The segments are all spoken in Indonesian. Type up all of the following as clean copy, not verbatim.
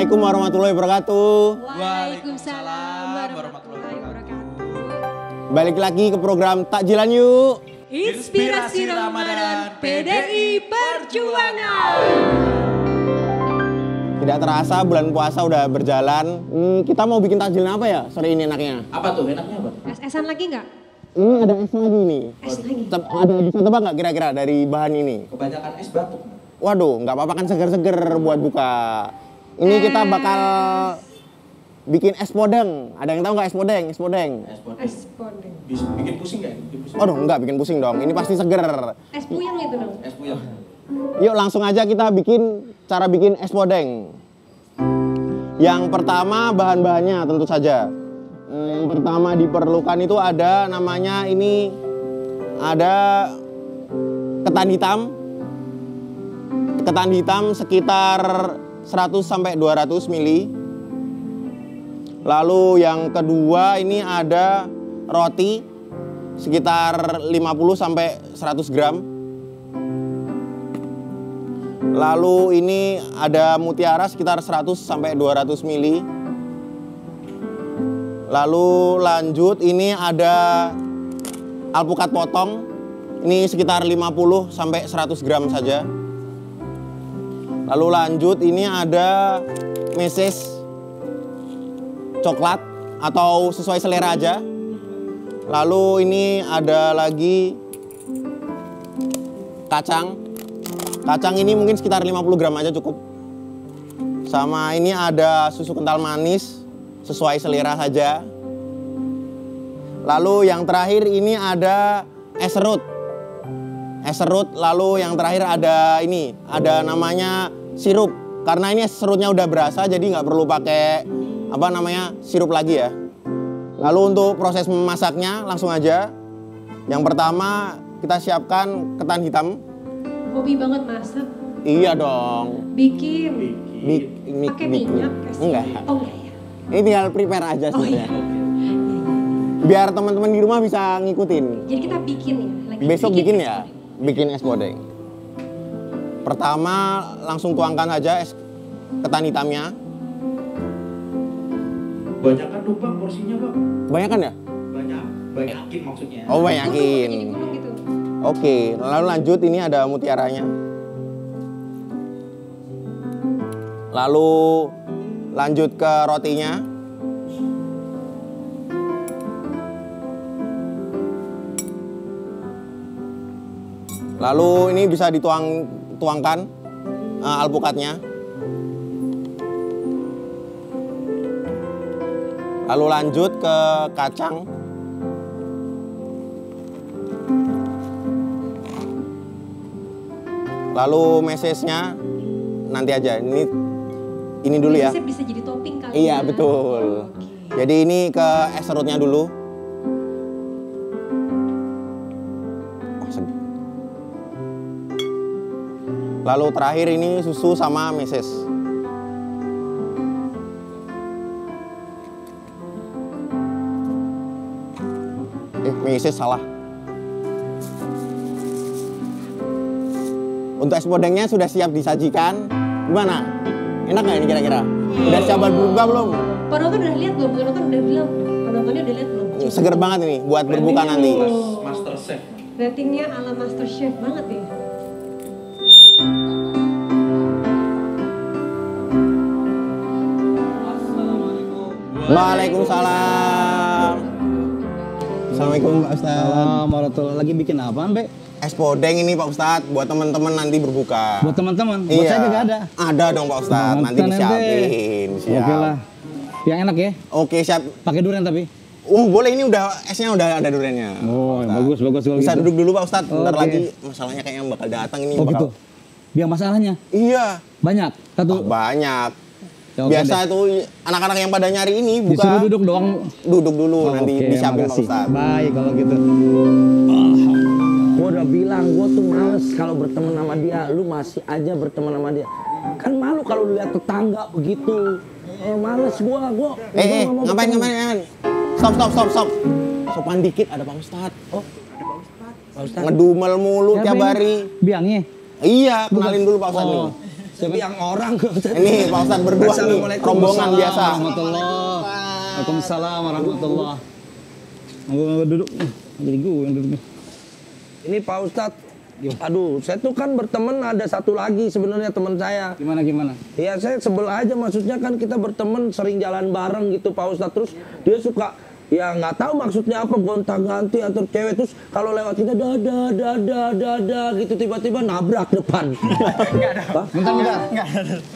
Assalamualaikum warahmatullahi wabarakatuh. Waalaikumsalam warahmatullahi wabarakatuh. Balik lagi ke program Takjilan Yuk. Inspirasi Ramadan PDI Perjuangan. Tidak terasa bulan puasa udah berjalan. Kita mau bikin takjilan apa ya sore ini enaknya? Apa tuh enaknya apa? Es-esan lagi nggak? Ada es lagi nih. Es lagi. Ada bisa tebak nggak kira-kira dari bahan ini? Kebanyakan es batu. Waduh, nggak apa-apa kan seger-seger buat buka. Ini kita bakal bikin es podeng. Ada yang tahu nggak es podeng? Es podeng. Es podeng. Bikin pusing nggak? Waduh, nggak bikin pusing dong. Ini pasti seger. Es puyeng itu dong. Es puyeng. Yuk langsung aja kita bikin cara bikin es podeng. Yang pertama bahan-bahannya tentu saja. Yang pertama diperlukan itu ada namanya ini ada ketan hitam. Ketan hitam sekitar 100 sampai 200 mili. Lalu yang kedua ini ada roti sekitar 50 sampai 100 gram. Lalu ini ada mutiara sekitar 100 sampai 200 mili. Lalu lanjut ini ada alpukat potong. Ini sekitar 50 sampai 100 gram saja. Lalu lanjut ini ada meses coklat atau sesuai selera aja. Lalu ini ada lagi kacang. Kacang ini mungkin sekitar 50 gram aja cukup. Sama ini ada susu kental manis sesuai selera saja. Lalu yang terakhir ini ada es serut. Es serut, lalu yang terakhir ada ini, ada namanya sirup. Karena ini es serutnya udah berasa, jadi nggak perlu pakai apa namanya sirup lagi ya. Lalu untuk proses memasaknya langsung aja. Yang pertama kita siapkan ketan hitam. Hobi banget masak. Iya dong. Bikin. Pakai minyak. Enggak. Oh enggak ya. Ini tinggal prepare aja sebenarnya. Biar teman-teman di rumah bisa ngikutin. Jadi kita bikin ya. Besok bikin ya. Bikin es podeng. Pertama langsung tuangkan aja es ketan hitamnya. Banyakan dong bang porsinya bang. Banyakan ya? Banyakin maksudnya. Oh banyakin. Jadi gunung gitu. Oke, lalu lanjut ini ada mutiaranya. Lalu lanjut ke rotinya. Lalu ini bisa dituangkan alpukatnya. Lalu lanjut ke kacang. Lalu mesesnya nanti aja. Ini dulu ya. Bisa jadi topping kali. Iya, ya. betul. Okay. Jadi ini ke es serutnya dulu. Lalu terakhir ini susu sama meses. Meses salah. Untuk es podengnya sudah siap disajikan. Gimana? Enak nggak ini kira-kira? Udah siap buat berbuka belum? Penonton udah lihat belum? Penonton udah bilang. Penontonnya udah lihat belum? Seger banget ini buat berbuka nanti. Master Chef. Ratingnya ala Master Chef banget ya. Waalaikumsalam. Assalamualaikum Pak Ustadz. Assalamualaikum. Lagi bikin apaan, Be? Es podeng ini Pak Ustadz buat teman-teman nanti berbuka. Buat teman-teman? Buat Iya. saya juga ada. Ada dong Pak Ustadz, nanti Makan, disiapin. Siap. Oke lah. Yang enak ya? Oke, siap. Pakai durian tapi? Boleh ini esnya udah ada duriannya. Oh, bagus kalau Bisa gitu. duduk dulu Pak Ustadz, bentar Oke. lagi masalahnya kayaknya bakal datang ini. Oh gitu? Biar masalahnya? Iya. Banyak? Satu? Banyak. Ya, oke Biasa deh. itu anak-anak yang pada nyari ini Disuruh buka. duduk doang? Duduk dulu, Oh, nanti oke, disiapin Pak makasih. Ustadz. Baik kalau gitu. Gue udah bilang, gue tuh males kalau berteman sama dia. Lu masih aja berteman sama dia. Kan malu kalau lihat tetangga begitu. Males gue Ngapain? Stop. Sopan dikit, ada Pak Ustadz. Oh, ada Pak Ustadz. Pak Ustadz. Ngedumel mulu Siapa tiap ini? hari. Biangnya? Iya, kenalin dulu Pak Ustadz nih. Tapi yang orang. Ini Pak Ustadz berdua nih, Assalamualaikum. rombongan biasa. Warahmatullah. Waalaikumsalam warahmatullah. Mau duduk. Jadi gue yang duduk. Ini Pak Ustadz. Aduh, saya tuh kan berteman ada satu lagi sebenarnya teman saya. Gimana? Ya saya sebel aja, maksudnya kan kita berteman sering jalan bareng gitu Pak Ustadz. Terus dia suka, ya nggak tahu maksudnya apa, gonta-ganti atau cewek. Terus kalau lewat kita dada gitu, tiba-tiba nabrak depan. Bentar.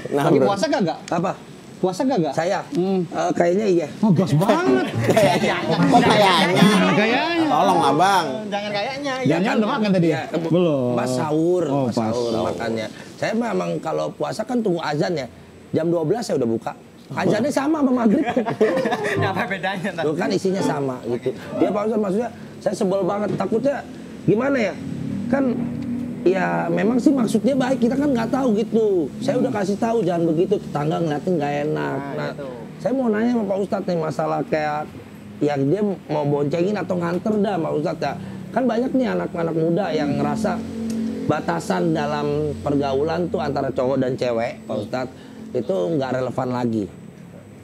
Lagi puasa kagak? Apa? Puasa kagak? Saya? Kayaknya iya. Oh, gas banget. Kok kayaknya? Kayaknya. Tolong abang. Jangan udah makan tadi ya? Belum. Pas sahur, Oh, pas pas sahur makannya. Saya memang kalau puasa kan tunggu azan ya. Jam 12 saya udah buka. Azannya sama maghrib. Apa bedanya? Tuh kan isinya sama gitu. Ya Pak Ustadz, maksudnya saya sebel banget, takutnya gimana ya? Kan ya memang sih maksudnya baik, kita kan nggak tahu gitu. Saya udah kasih tahu jangan begitu, tetangga ngeliatin nggak enak. Nah, saya mau nanya sama Pak Ustadz nih masalah kayak ya dia mau boncengin atau nganter dah Pak Ustadz ya. Kan banyak nih anak-anak muda yang ngerasa batasan dalam pergaulan tuh antara cowok dan cewek Pak Ustadz itu nggak relevan lagi.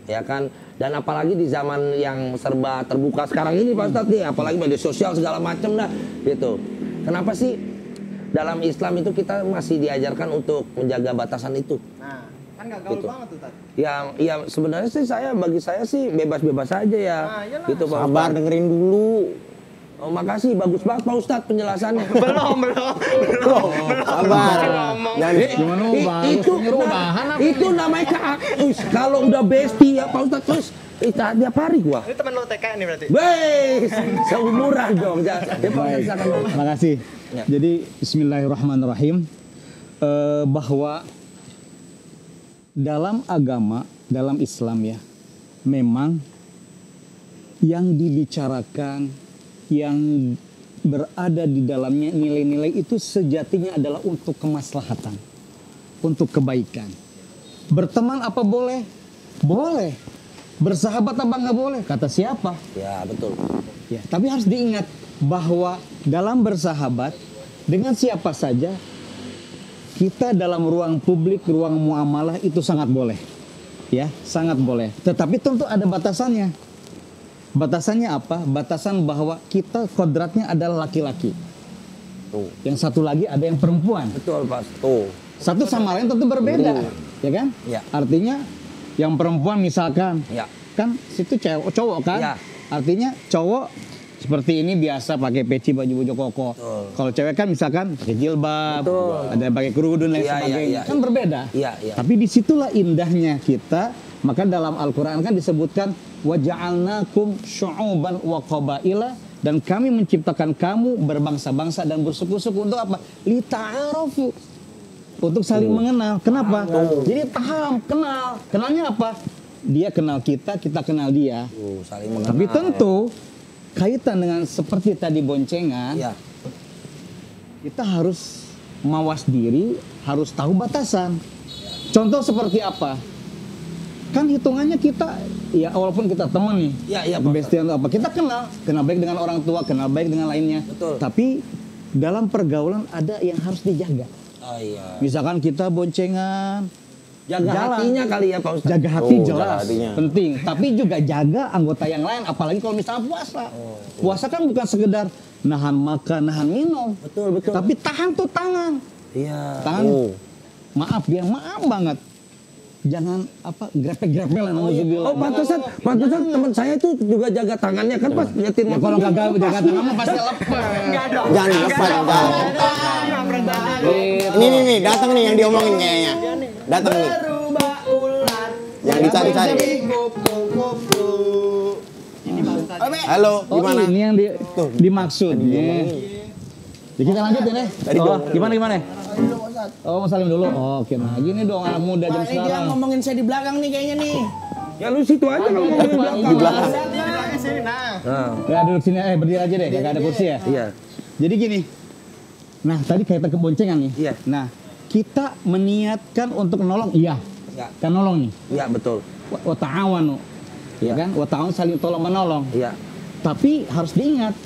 Ya kan, dan apalagi di zaman yang serba terbuka sekarang ini Pak Ustadz nih, apalagi media sosial segala macem dah gitu. Kenapa sih dalam Islam itu kita masih diajarkan untuk menjaga batasan itu? Nah, kan gak gaul Gitu. banget tuh tadi. Ya sebenarnya sih bagi saya sih bebas-bebas aja ya. Nah, iyalah. Gitu Pak Sabar, Ustadz. dengerin dulu. Oh, makasih, bagus banget Pak Ustadz penjelasannya. Belum. Sabar. Jangan Gimana mau bagus? Itu Rebahan apa? itu namanya kalau udah bestie ya Pak Ustadz terus tiap hari gua. Ini teman lo TK nih berarti. Wes, seumuran dong. Ya, Pak Ustadz, silakan, Pak. Terima kasih. Ya. Jadi Bismillahirrahmanirrahim. Bahwa dalam agama, dalam Islam ya, memang yang dibicarakan, yang berada di dalamnya nilai-nilai itu sejatinya adalah untuk kemaslahatan, untuk kebaikan. Berteman apa boleh? Boleh. Bersahabat apa nggak boleh? Kata siapa? Ya, betul. Ya, tapi harus diingat bahwa dalam bersahabat dengan siapa saja kita dalam ruang publik, ruang muamalah itu sangat boleh. Ya, sangat boleh. Tetapi tentu ada batasannya. Batasannya apa? Batasan bahwa kita kodratnya adalah laki-laki. Tuh. Yang satu lagi ada yang perempuan. Betul, Pak. Tuh. Satu sama lain tentu berbeda. Ya kan? Ya. Artinya yang perempuan misalkan Ya. kan situ cowok kan? Ya. Artinya cowok seperti ini biasa pakai peci, baju koko. Betul. Kalau cewek kan misalkan pakai jilbab, Betul. ada yang pakai kerudung dan Iya, sebagainya. iya, iya. Kan berbeda. Iya, iya. Tapi disitulah indahnya kita. Maka dalam Al-Quran kan disebutkan waja'alnakum syu'uban wa qabaila, dan kami menciptakan kamu berbangsa-bangsa dan bersuku-suku untuk apa? Lita'arafu. Untuk saling mengenal. Kenapa? Jadi paham, kenal. Kenalnya apa? Dia kenal kita, kita kenal dia. Saling mengenal. Tapi tentu kaitan dengan seperti tadi boncengan, Ya. kita harus mawas diri, harus tahu batasan. Contoh seperti apa? Kan hitungannya kita, ya walaupun kita teman nih, Ya, bestian apa, kita kenal baik dengan orang tua, kenal baik dengan lainnya. Betul. Tapi dalam pergaulan ada yang harus dijaga. Oh iya. Misalkan kita boncengan, Jaga jalan. hatinya kali ya Pak Ustadz. Jaga hati Oh, jelas, jaga hatinya. penting. Tapi juga jaga anggota yang lain, apalagi kalau misalnya puasa. Puasa kan bukan sekedar nahan makan, nahan minum. Betul. Tapi tahan tuh tangan. Iya. Tangan, maaf banget. Jangan apa grepek-grepelan. Oh, pantesan teman saya itu juga jaga tangannya kan pas nyetir Ya motor. kalau gagal jaga tangan mah pasti lepas. Jangan lepas, jangan. Nih, datang nih yang diomongin kayaknya. Datang nih. Yang dicari-cari. Halo, Oh, gimana? ini yang dimaksud. Ya, kita lanjutin deh. Tadi dong. Gimana? Oh, mau salim dulu. Oh, oke, nah gini dong anak muda jam Dia sekarang. ngomongin saya di belakang nih kayaknya nih. Ya lu situ aja kalau mau di belakang. Di belakang. Nah, Ya duduk sini, berdiri aja deh, gak ada kursi ya. iya. Jadi gini. Nah, tadi kaitan keboncengan nih. Iya. Nah, kita meniatkan untuk nolong, iya. Ya. Kan nolong nih. Iya, betul. Wa ta'awanu. Ya kan? Wa ta'awun saling tolong menolong. Iya. Tapi harus diingat,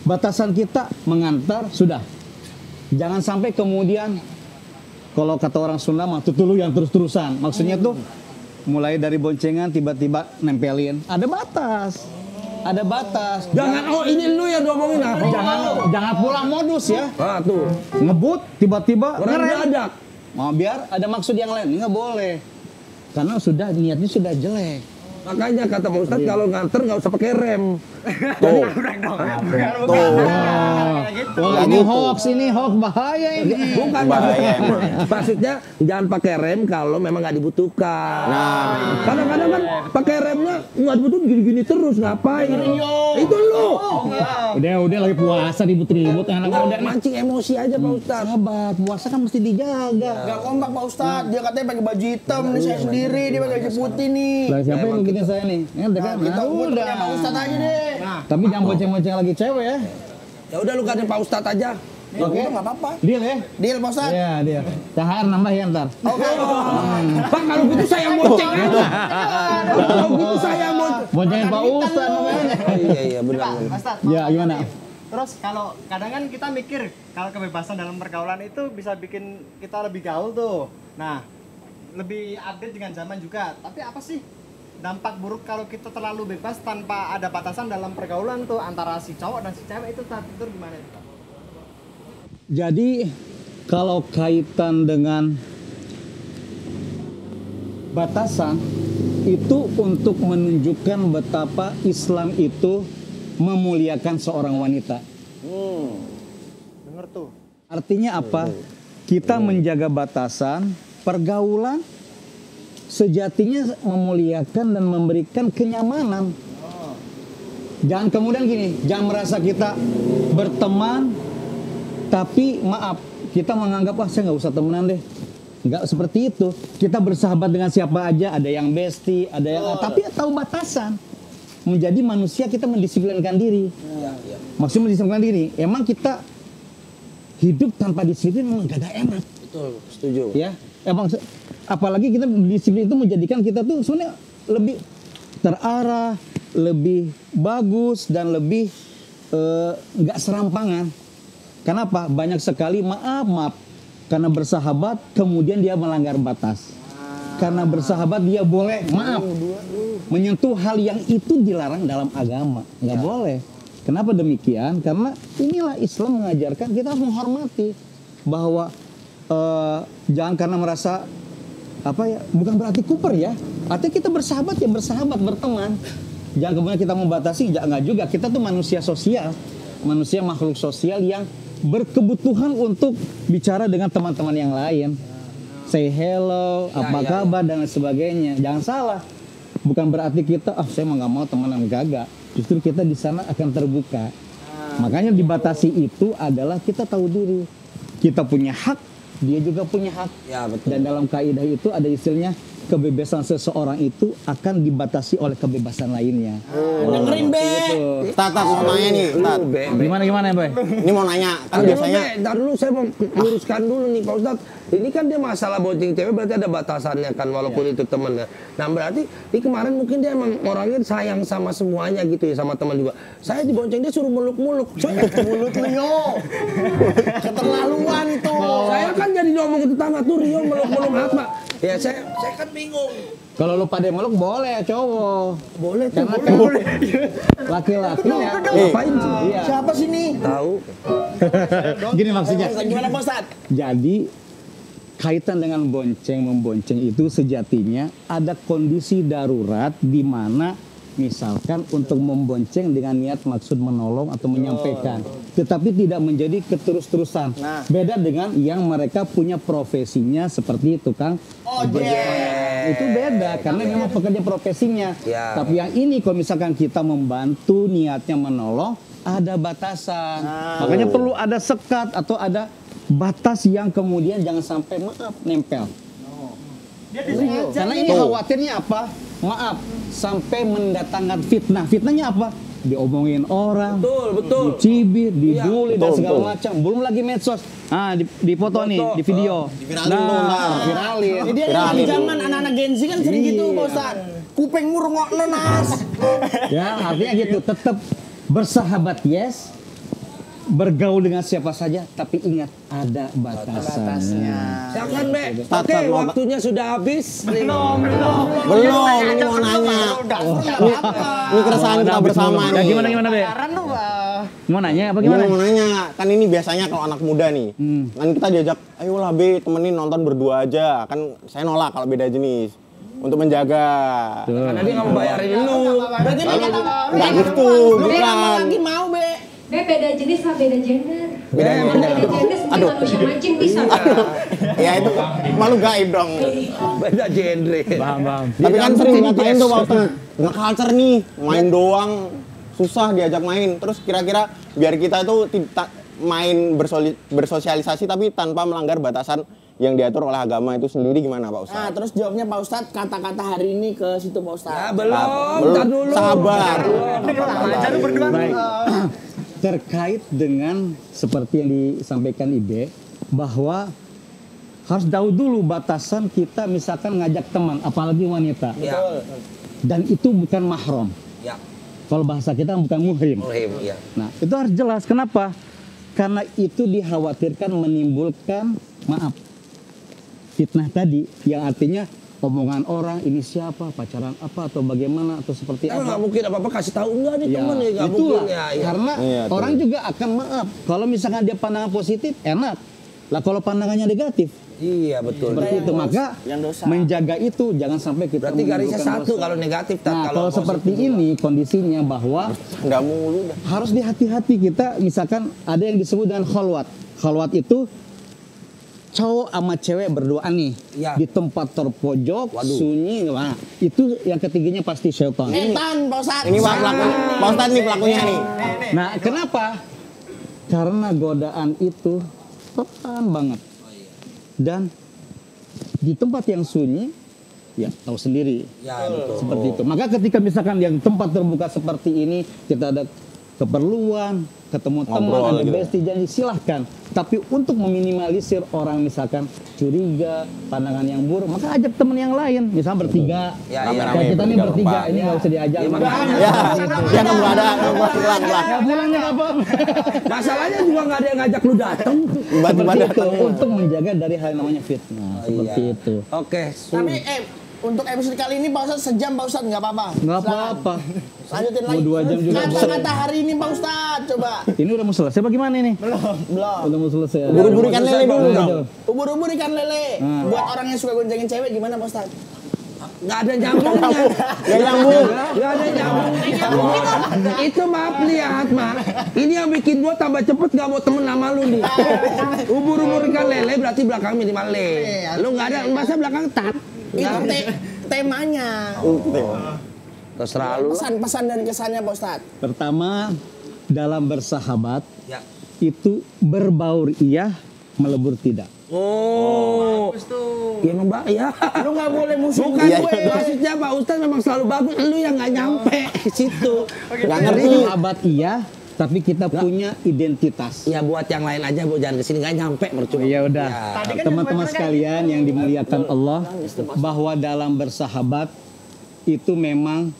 batasan kita mengantar sudah. Jangan sampai kemudian kalau kata orang Sunda mah tutulu yang terus-terusan. Maksudnya tuh mulai dari boncengan tiba-tiba nempelin. Ada batas. Ada batas. Jangan, oh ini lu yang ngomongin apa? Jangan pulang modus ya. Ah tuh. Ngebut tiba-tiba Orang ngerem. mendadak. Mau biar ada maksud yang lain, nggak boleh. Karena niatnya sudah jelek. Makanya kata Pak Ustadz kalau nganter nggak usah pakai rem. Tuh. Oh, ini hoax bahaya ini. Bukan Bahaya maksudnya jangan pakai rem kalau memang nggak dibutuhkan. Nah. Kadang-kadang kan pakai remnya nggak dibutuhkan gini-gini terus ngapain? Itu lu. Udah lagi puasa ribut-ribut anak muda nih. Mancing emosi aja Pak Ustadz. Sahabat, puasa kan mesti dijaga. Gak kompak Pak Ustadz, dia katanya pakai baju hitam nih, saya sendiri dia pakai baju putih nih. Lah siapa yang ngikutin saya nih? Kan Kita udah. Pak Ustadz aja deh. Tapi jangan bonceng-bonceng lagi cewek ya. Ya udah lu ganti Pak Ustadz aja. Oke. Nggak apa-apa. Deal ya? Deal Pak Ustadz. Iya, deal. THR nambah ya ntar. Oke. Pak kalau gitu saya bonceng aja. Kalau gitu saya bonceng. Boncengin Pak Ustadz namanya. Iya benar. Pak Ustadz, Ya gimana? terus kalau kadang kan kita mikir kalau kebebasan dalam pergaulan itu bisa bikin kita lebih gaul tuh. Nah, lebih update dengan zaman juga. Tapi apa sih dampak buruk kalau kita terlalu bebas tanpa ada batasan dalam pergaulan tuh antara si cowok dan si cewek itu saat itu gimana itu? Pak? Jadi kalau kaitan dengan batasan itu untuk menunjukkan betapa Islam itu memuliakan seorang wanita. Bener tuh. Artinya apa? Kita menjaga batasan, pergaulan sejatinya memuliakan dan memberikan kenyamanan. Jangan kemudian gini, jangan merasa kita berteman tapi maaf, kita menganggap saya nggak usah temenan deh. Nggak seperti itu. Kita bersahabat dengan siapa aja, ada yang bestie, ada yang tapi tahu batasan. Menjadi manusia kita mendisiplinkan diri. Maksudnya mendisiplinkan diri. Emang kita hidup tanpa disiplin memang gak ada enak. Betul, setuju. Ya, emang apalagi kita disiplin itu menjadikan kita tuh sebenarnya lebih terarah, lebih bagus dan lebih nggak serampangan. Kenapa? Banyak sekali maaf karena bersahabat kemudian dia melanggar batas. Karena bersahabat dia boleh menyentuh hal yang itu dilarang dalam agama, nggak boleh. Kenapa demikian? Karena inilah Islam mengajarkan kita harus menghormati bahwa jangan karena merasa bukan berarti kuper ya. Artinya kita bersahabat ya bersahabat, berteman. Jangan kemudian kita membatasi, nggak juga. Kita tuh manusia sosial, manusia makhluk sosial yang berkebutuhan untuk bicara dengan teman-teman yang lain. Say hello, apa kabar dan sebagainya. Jangan salah. Bukan berarti kita saya nggak mau temenan, gagak. Justru kita di sana akan terbuka. Makanya dibatasi itu adalah kita tahu diri. Kita punya hak, dia juga punya hak. Ya, betul. Dan dalam kaidah itu ada istilahnya kebebasan seseorang itu akan dibatasi oleh kebebasan lainnya. Dengerin Be. Tat, mau nanya nih, Tat. Gimana ya, Boy? Ini mau nanya, kan biasanya Ntar dulu saya mau luruskan dulu nih Pak Ustadz. Ini kan dia masalah bonceng cewek berarti ada batasannya kan walaupun itu temen ya. Nah berarti di kemarin mungkin dia emang orangnya sayang sama semuanya gitu ya sama teman juga. Saya dibonceng dia suruh muluk-muluk. Mulut Rio. Keterlaluan itu. Saya kan jadi ngomong ke tetangga tuh Rio meluk-muluk apa? Ya saya kan bingung. Kalau lu pada meluk boleh cowok. Boleh tuh. Karena kan laki-laki ya. Ngapain sih? Iya. Siapa sih nih? Tahu. Gini maksudnya. Gimana Pak Ustadz? Jadi kaitan dengan membonceng itu sejatinya ada kondisi darurat di mana misalkan untuk membonceng dengan niat maksud menolong atau menyampaikan, tetapi tidak menjadi keterus-terusan. Beda dengan yang mereka punya profesinya seperti itu, Kang. Itu beda karena memang pekerja profesinya. Ya. Tapi yang ini kalau misalkan kita membantu niatnya menolong, ada batasan. Makanya perlu ada sekat atau ada batas yang kemudian jangan sampai nempel. Dia disengaja. Karena ini khawatirnya apa? Maaf, sampai mendatangkan fitnah. Fitnahnya apa? Diomongin orang, Betul. dicibir, dibully dan betul, segala betul. macam. Belum lagi medsos. di foto nih, di video. Diviralin dong, Kang. viralin. Jadi di zaman anak-anak Gen Z kan sering gitu Pak Ustadz. Kupengmu rongokno nas. Ya, artinya gitu. Tetap bersahabat yes, bergaul dengan siapa saja, tapi ingat ada batasannya. Silakan, Be. Ustaz, Oke, mau- waktunya sudah habis. Belum, ini mau nanya. Ini keresahan kita bersama Ya, nih. gimana Be? Saran lu, Mau nanya apa Gimana gimana? mau nanya? Kan ini biasanya kalau anak muda nih, kan kita diajak, ayolah B, temenin nonton berdua aja. Kan saya nolak kalau beda jenis. Untuk menjaga. Karena dia nggak mau bayarin lu. Berarti dia kata Enggak gitu, bukan. lagi mau, Be. Be, beda jenis lah, beda gender. Beda gender. Beda jenis, mungkin manusia mancing bisa. Ya itu malu gaib dong. Beda genre. Paham. Tapi kan sering ngatain tuh Pak Ustadz, nggak culture nih, main doang, susah diajak main. Terus kira-kira biar kita itu main bersosialisasi tapi tanpa melanggar batasan yang diatur oleh agama itu sendiri gimana Pak Ustadz? Nah, terus jawabnya Pak Ustadz, kata-kata hari ini ke situ Pak Ustadz. Ya, belum. Ntar dulu. Sabar. Jangan berdua. Baik. Terkait dengan seperti yang disampaikan Ibe, bahwa harus tahu dulu batasan kita misalkan ngajak teman, apalagi wanita. Ya. Dan itu bukan mahram. Ya. Kalau bahasa kita bukan muhrim. Muhrim, ya. Nah, itu harus jelas. Kenapa? Karena itu dikhawatirkan menimbulkan, maaf, fitnah tadi. Yang artinya omongan orang, ini siapa, pacaran apa, atau bagaimana, atau seperti Kan nggak apa. mungkin apa-apa kasih tahu enggak nih Ya, temen ya, nggak itulah. mungkin ya. Ya. Karena Iya, tuh. orang juga akan maaf. Kalau misalkan dia pandangan positif, enak. Lah kalau pandangannya negatif, Iya, betul. seperti itu. Maka yang dosa. menjaga itu jangan sampai kita Berarti garisnya menimbulkan satu dosa. kalau negatif. Tat. Nah, kalau seperti positif. ini kondisinya bahwa Nggak mulu dah. harus dihati-hati kita. Misalkan ada yang disebut dengan khalwat. Khalwat itu cowok sama cewek berduaan nih Ya. di tempat terpojok, Waduh. sunyi. Nah, itu yang ketiganya pasti syaitan. Setan, Pak Ustadz. Ini Pak pelakunya, Pak Ustadz nih pelakunya nih. Nah, kenapa? Karena godaan itu total banget. Dan di tempat yang sunyi, ya tahu sendiri. Ya, betul. Seperti itu. Maka ketika misalkan yang tempat terbuka seperti ini, kita ada keperluan, ketemu teman, Ngobrol ada gitu. bestie, jadi silahkan. Tapi untuk meminimalisir orang misalkan curiga, pandangan yang buruk, maka ajak teman yang lain. Misalnya bertiga. Ya, iya. Kayak kita ini Bertiga, bertiga, berempat. ini nggak usah diajak. Ya, makanya. Ya, ya kan nggak ada, pulang. Ya, pulangnya nggak apa-apa. Masalahnya juga nggak ada yang ngajak lu datang. Tiba-tiba Seperti itu, datang. untuk menjaga dari hal yang namanya fitnah. Seperti Iya. itu. Oke. Tapi untuk episode kali ini Pak Ustadz sejam Pak Ustadz nggak apa-apa. Nggak Silakan. apa-apa. Lanjutin Mau lagi. 2 jam juga boleh. Kata-kata hari ini Pak Ustadz, coba. Ini udah mau selesai bagaimana ini? Belum. Udah mau selesai. Buru-buru ikan lele dulu Nah, dong. itu. Ubur-ubur ikan lele. Buat orang yang suka goncengin cewek gimana Pak Ustadz? Nggak ada nyambungnya. Ya nyambung. Nggak ada nyambungnya. Itu maaf lihat, Mak. Ini yang bikin gua tambah cepet nggak mau temen sama lu nih. Ubur-ubur ikan lele berarti belakang minimal le. Lu nggak ada, masa belakang tat. Itu temanya. Terserah lu lah. Pesan-pesan dan kesannya Pak Ustadz. Pertama, dalam bersahabat Ya. itu berbaur iya, melebur tidak. Oh. Ya emang ya. Lu nggak boleh musuh Bukan Iya, gue. iya. Maksudnya Pak Ustadz memang selalu bagus. Lu yang nggak nyampe ke situ. Nggak Jadi ngerti. sahabat iya, tapi kita punya identitas. Ya buat yang lain aja, Bu. Jangan kesini nggak nyampe percuma. Ya udah, Ya. teman-teman sekalian yang dimuliakan Allah, bahwa dalam bersahabat itu memang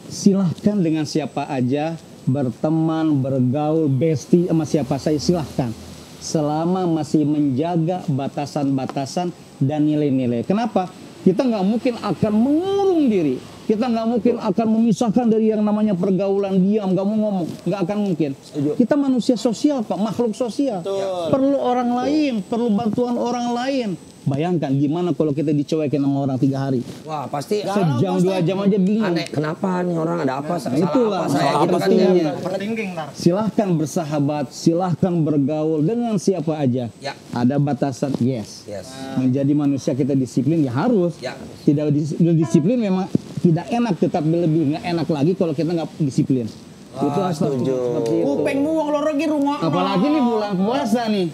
silahkan dengan siapa aja berteman, bergaul, bestie sama siapa saja silahkan. Selama masih menjaga batasan-batasan dan nilai-nilai. Kenapa? Kita nggak mungkin akan mengurung diri. Kita nggak mungkin akan memisahkan dari yang namanya pergaulan, diam, nggak mau ngomong, nggak akan mungkin. Kita manusia sosial, Pak, makhluk sosial. Perlu orang lain, perlu bantuan orang lain. Bayangkan gimana kalau kita dicuekin sama orang 3 hari. Wah, pasti Sejam 2 jam aja bingung. aneh. Kenapa nih orang ada apa? Salah itulah, apa saya salah gitu apa kan sih? dia. Overthinking ntar. Silahkan bersahabat, silahkan bergaul dengan siapa aja. Ya. Ada batasan, yes. Yes. Menjadi manusia kita disiplin ya harus. Ya. Tidak disiplin memang tidak enak, tetapi lebih nggak enak lagi kalau kita nggak disiplin. Itu harus setuju. seperti itu. Kupengmu wong loro ki rungokno. Apalagi nih bulan puasa nih.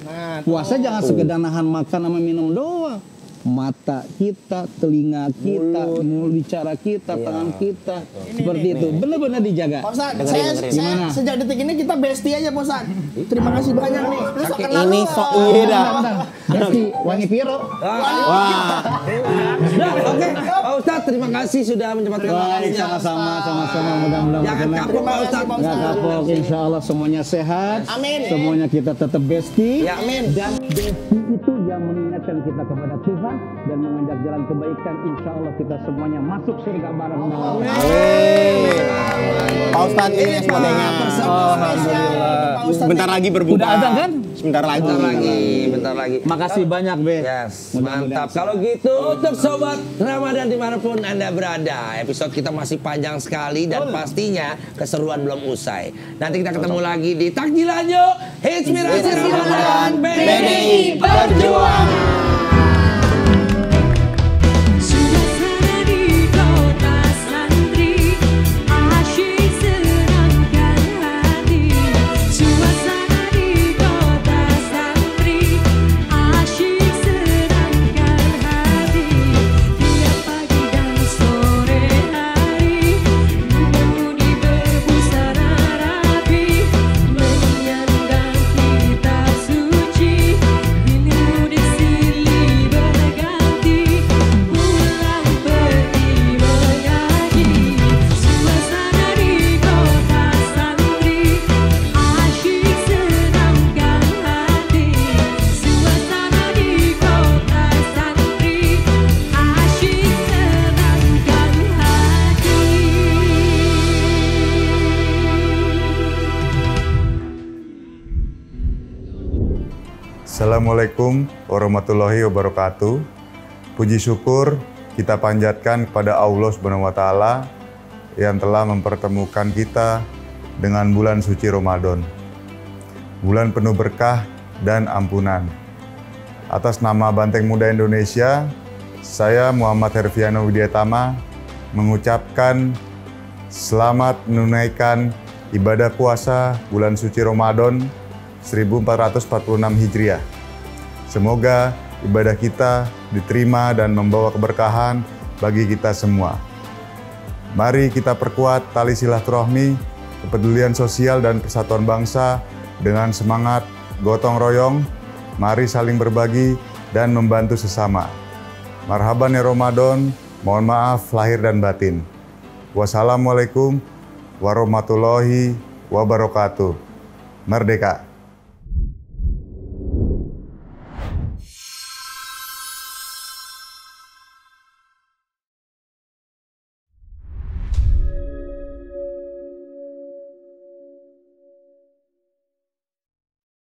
Puasa jangan sekedar nahan makan sama minum doang. Mata kita, telinga kita, mulut bicara kita, tangan kita, seperti itu. Benar-benar dijaga. Pak Ustadz, Dengerin. saya Gimana? sejak detik ini kita bestie aja Pak Ustadz. Terima kasih banyak nih. Terus kenal Ini lu. sok iya dah. Jadi wangi piro. Wah. Nah, oke. Pak Ustadz, terima kasih sudah menyempatkan waktunya. Sama-sama, mudah-mudahan Jangan kapok Pak Ustadz. nggak kapok, insya Allah semuanya sehat. Amin. Semuanya kita tetap besti. Ya, amin. Dan besti itu yang mengingatkan kita kepada Tuhan dan mengajak jalan kebaikan. Insya Allah kita semuanya masuk surga bareng-bareng. Pak Ustadz ini SPT-nya. Bentar lagi berbuka. Udah ada kan? Sebentar lagi. Bentar lagi. Makasih banyak, Be. Yes, Mudah-mudahan mantap. Kalau gitu untuk sobat Ramadan dimanapun Anda berada, episode kita masih panjang sekali dan pastinya keseruan belum usai. Nanti kita ketemu lagi di Takjilan Yuk, Inspirasi Ramadan BDI Perjuangan. Suasana di kota santri asyik senangkan hati. Suasana di kota santri asyik senangkan hati. Tiap pagi dan sore hari penghuni berbusana rapi menyandang kitab suci. Rindu di sini berganti pulang pergi mengaji. Suasana di kota santri asyik senangkan hati. Suasana di kota santri asyik senangkan hati. Assalamualaikum warahmatullahi wabarakatuh. Puji syukur kita panjatkan kepada Allah Subhanahu wa taala yang telah mempertemukan kita dengan bulan suci Ramadan. Bulan penuh berkah dan ampunan. Atas nama Banteng Muda Indonesia, saya Muhammad Herfiano Widyatama mengucapkan selamat menunaikan ibadah puasa bulan suci Ramadan 1446 Hijriah. Semoga ibadah kita diterima dan membawa keberkahan bagi kita semua. Mari kita perkuat tali silaturahmi, kepedulian sosial dan persatuan bangsa dengan semangat gotong royong. Mari saling berbagi dan membantu sesama. Marhaban ya Ramadan, mohon maaf lahir dan batin. Wassalamualaikum warahmatullahi wabarakatuh. Merdeka!